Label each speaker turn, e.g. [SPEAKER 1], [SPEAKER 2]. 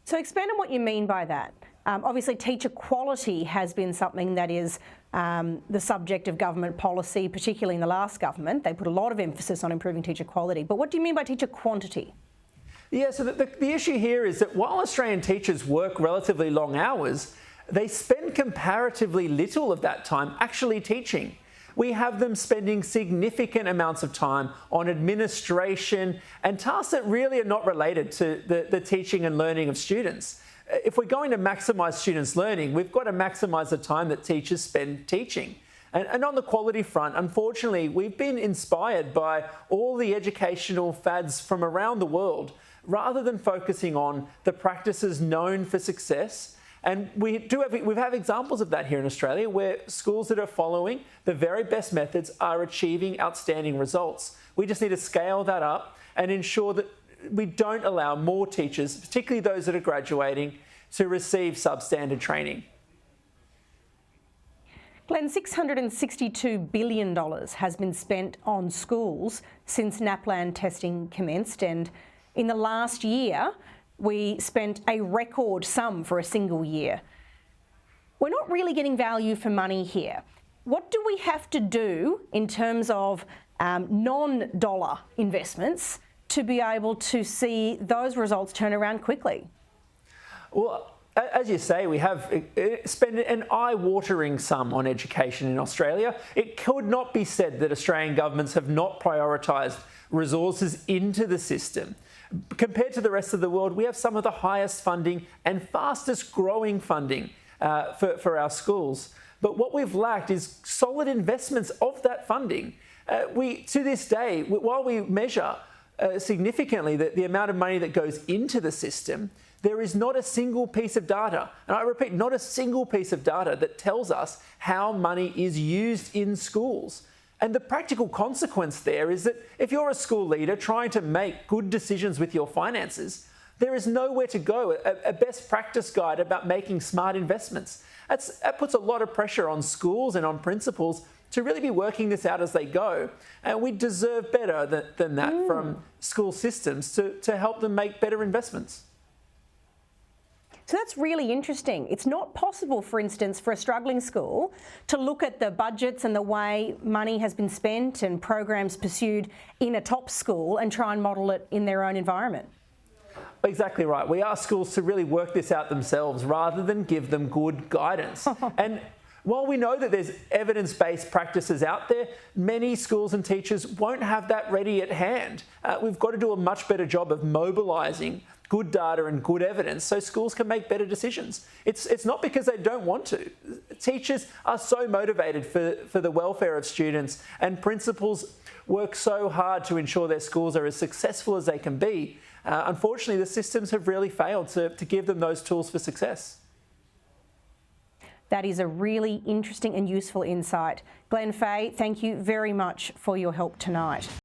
[SPEAKER 1] So expand on what you mean by that. Obviously, teacher quality has been something that is the subject of government policy, particularly in the last government. They put a lot of emphasis on improving teacher quality. But what do you mean by teacher quantity?
[SPEAKER 2] Yeah, so the issue here is that while Australian teachers work relatively long hours, they spend comparatively little of that time actually teaching. We have them spending significant amounts of time on administration and tasks that really are not related to the teaching and learning of students. If we're going to maximise students' learning, we've got to maximise the time that teachers spend teaching. And on the quality front, unfortunately, we've been inspired by all the educational fads from around the world rather than focusing on the practices known for success. And we have examples of that here in Australia where schools that are following the very best methods are achieving outstanding results. We just need to scale that up and ensure that we don't allow more teachers, particularly those that are graduating, to receive substandard training.
[SPEAKER 1] Glenn, $662 billion has been spent on schools since NAPLAN testing commenced, and in the last year, we spent a record sum for a single year. We're not really getting value for money here. What do we have to do in terms of non-dollar investments to be able to see those results turn around quickly?
[SPEAKER 2] Well, as you say, we have spent an eye-watering sum on education in Australia. It could not be said that Australian governments have not prioritised resources into the system. Compared to the rest of the world, we have some of the highest funding and fastest growing funding for our schools. But what we've lacked is solid investments of that funding. To this day, while we measure significantly the amount of money that goes into the system, there is not a single piece of data, and I repeat, not a single piece of data that tells us how money is used in schools. And the practical consequence there is that if you're a school leader trying to make good decisions with your finances, there is nowhere to go, a best practice guide about making smart investments. That puts a lot of pressure on schools and on principals to really be working this out as they go. And we deserve better than that from school systems to help them make better investments.
[SPEAKER 1] So that's really interesting. It's not possible, for instance, for a struggling school to look at the budgets and the way money has been spent and programs pursued in a top school and try and model it in their own environment.
[SPEAKER 2] Exactly right. We ask schools to really work this out themselves rather than give them good guidance. And while we know that there's evidence-based practices out there, many schools and teachers won't have that ready at hand. We've got to do a much better job of mobilising good data and good evidence so schools can make better decisions. It's not because they don't want to. Teachers are so motivated for the welfare of students, and principals work so hard to ensure their schools are as successful as they can be. Unfortunately, the systems have really failed to give them those tools for success.
[SPEAKER 1] That is a really interesting and useful insight. Glenn Fahey, thank you very much for your help tonight.